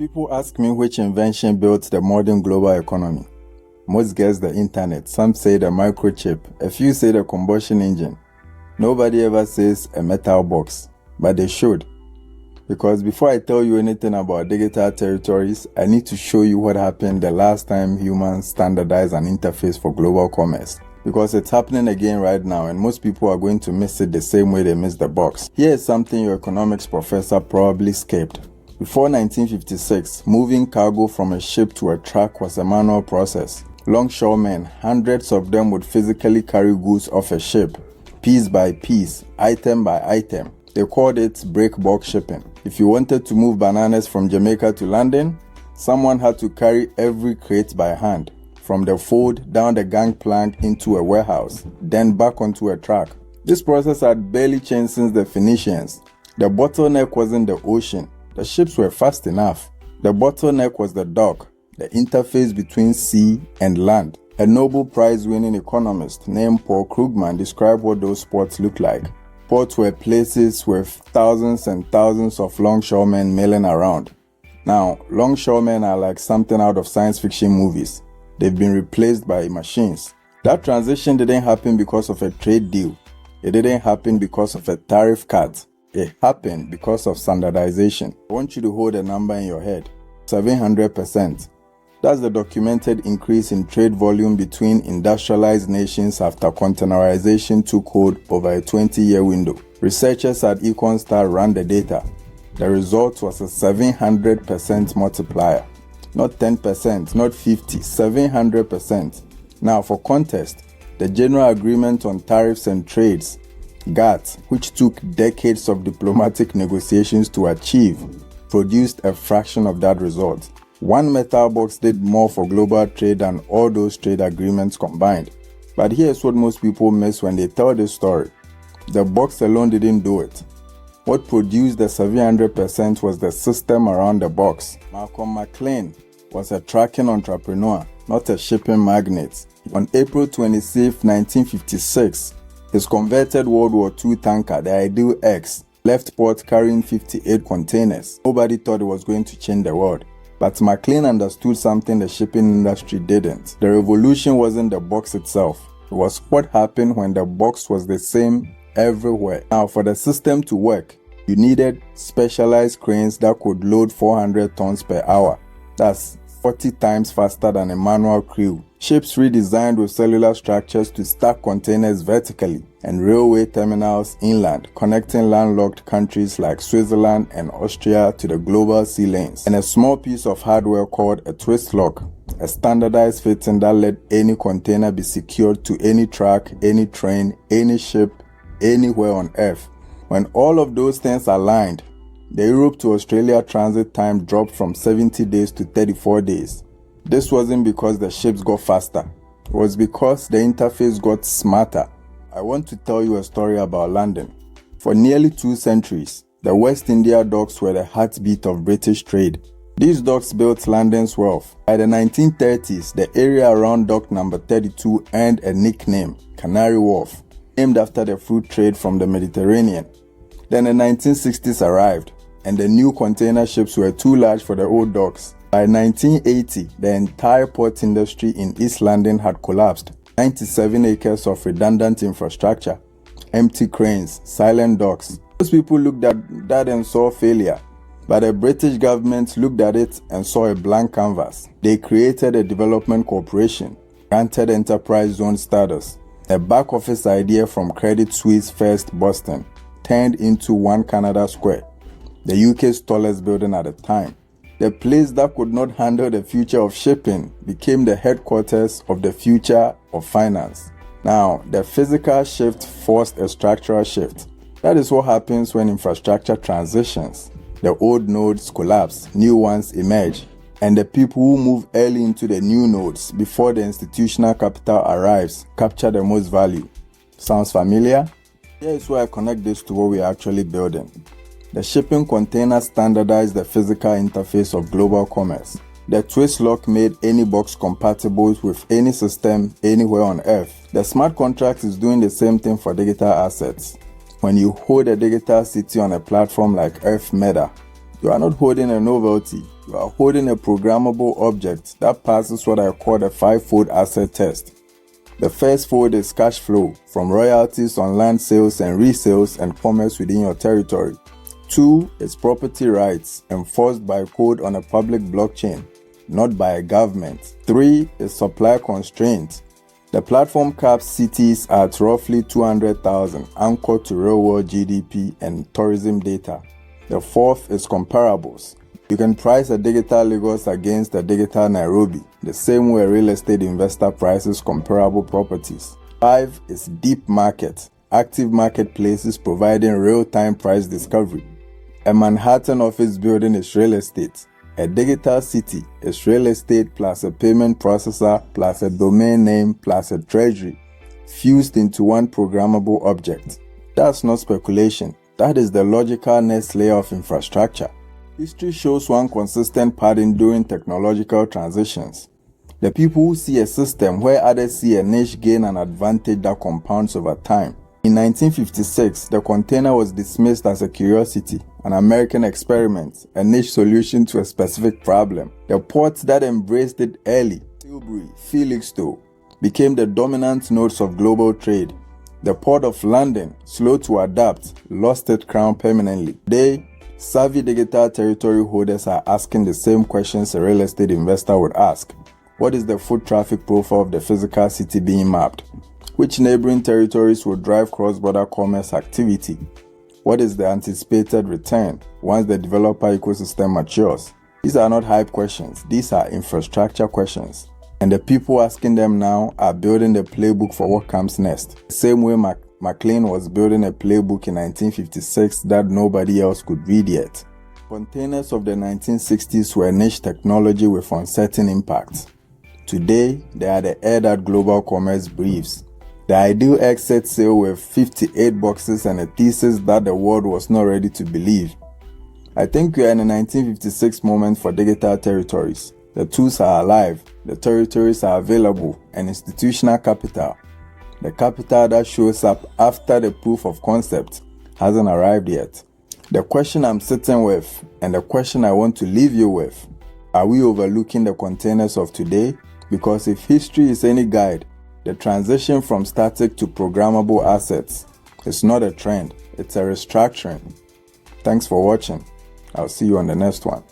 People ask me which invention built the modern global economy. Most guess the internet, some say the microchip, a few say the combustion engine. Nobody ever says a metal box, but they should. Because before I tell you anything about digital territories, I need to show you what happened the last time humans standardized an interface for global commerce. Because it's happening again right now and most people are going to miss it the same way they missed the box. Here is something your economics professor probably skipped. Before 1956, moving cargo from a ship to a truck was a manual process. Longshoremen, hundreds of them would physically carry goods off a ship, piece by piece, item by item. They called it break bulk shipping. If you wanted to move bananas from Jamaica to London, someone had to carry every crate by hand, from the fold down the gangplank into a warehouse, then back onto a truck. This process had barely changed since the Phoenicians. The bottleneck wasn't the ocean. The ships were fast enough. The bottleneck was the dock, the interface between sea and land. A Nobel Prize-winning economist named Paul Krugman described what those ports looked like. Ports were places with thousands and thousands of longshoremen milling around. Now, longshoremen are like something out of science fiction movies. They've been replaced by machines. That transition didn't happen because of a trade deal. It didn't happen because of a tariff cut. It happened because of standardization. I want you to hold a number in your head. 700%. That's the documented increase in trade volume between industrialized nations after containerization took hold over a 20-year window. Researchers at EconStar ran the data. The result was a 700% multiplier. Not 10%, not 50, 700%. Now for context, the General Agreement on Tariffs and Trades, GATT, which took decades of diplomatic negotiations to achieve, produced a fraction of that result. One metal box did more for global trade than all those trade agreements combined. But here's what most people miss when they tell this story. The box alone didn't do it. What produced the 700% was the system around the box. Malcolm McLean was a trucking entrepreneur, not a shipping magnate. On April 26, 1956, his converted World War II tanker, the Ideal X, left port carrying 58 containers. Nobody thought it was going to change the world. But McLean understood something the shipping industry didn't. The revolution wasn't the box itself. It was what happened when the box was the same everywhere. Now, for the system to work, you needed specialized cranes that could load 400 tons per hour. That's 40 times faster than a manual crew. Ships redesigned with cellular structures to stack containers vertically, and railway terminals inland, connecting landlocked countries like Switzerland and Austria to the global sea lanes. And a small piece of hardware called a twist lock, a standardized fitting that let any container be secured to any truck, any train, any ship, anywhere on Earth. When all of those things aligned, the Europe to Australia transit time dropped from 70 days to 34 days. This wasn't because the ships got faster. It was because the interface got smarter. I want to tell you a story about London. For nearly 2 centuries, the West India docks were the heartbeat of British trade. These docks built London's wealth. By the 1930s, the area around dock number 32 earned a nickname, Canary Wharf, named after the fruit trade from the Mediterranean. Then the 1960s arrived, and the new container ships were too large for the old docks. By 1980, the entire port industry in East London had collapsed. 97 acres of redundant infrastructure, empty cranes, silent docks. Most people looked at that and saw failure, but the British government looked at it and saw a blank canvas. They created a development corporation, granted enterprise zone status. A back office idea from Credit Suisse First Boston turned into One Canada Square, the UK's tallest building at the time. The place that could not handle the future of shipping became the headquarters of the future of finance. Now, the physical shift forced a structural shift. That is what happens when infrastructure transitions. The old nodes collapse, new ones emerge, and the people who move early into the new nodes before the institutional capital arrives capture the most value. Sounds familiar? Here is where I connect this to what we are actually building. The shipping container standardized the physical interface of global commerce. The twist lock made any box compatible with any system anywhere on Earth. The smart contract is doing the same thing for digital assets. When you hold a digital city on a platform like Earth Meta, You are not holding a novelty, you are holding a programmable object that passes what I call the 5-fold asset test. The first fold is cash flow, from royalties on land sales and resales and commerce within your territory. 2 is property rights, enforced by code on a public blockchain, not by a government. 3 is supply constraints. The platform caps cities at roughly 200,000, anchored to real-world GDP and tourism data. The 4th is comparables. You can price a digital Lagos against a digital Nairobi, the same way a real estate investor prices comparable properties. 5 is deep market, active marketplaces providing real-time price discovery. A Manhattan office building is real estate. A digital city is real estate plus a payment processor plus a domain name plus a treasury, fused into one programmable object. That's not speculation. That is the logical next layer of infrastructure. History shows one consistent pattern during technological transitions. The people who see a system where others see a niche gain an advantage that compounds over time. In 1956, the container was dismissed as a curiosity, an American experiment, a niche solution to a specific problem. The ports that embraced it early, Tilbury, Felixstowe, became the dominant nodes of global trade. The Port of London, slow to adapt, lost its crown permanently. Today, savvy digital territory holders are asking the same questions a real estate investor would ask. What is the foot traffic profile of the physical city being mapped? Which neighboring territories will drive cross-border commerce activity? What is the anticipated return once the developer ecosystem matures? These are not hype questions, these are infrastructure questions. And the people asking them now are building the playbook for what comes next. The same way McLean was building a playbook in 1956 that nobody else could read yet. Containers of the 1960s were niche technology with uncertain impact. Today, they are the air that global commerce breathes. The ideal exit sale with 58 boxes and a thesis that the world was not ready to believe. I think we are in a 1956 moment for digital territories. The tools are alive, the territories are available, and institutional capital, the capital that shows up after the proof of concept, hasn't arrived yet. The question I'm sitting with, and the question I want to leave you with, are we overlooking the containers of today? Because if history is any guide, the transition from static to programmable assets is not a trend, it's a restructuring. Thanks for watching. I'll see you on the next one.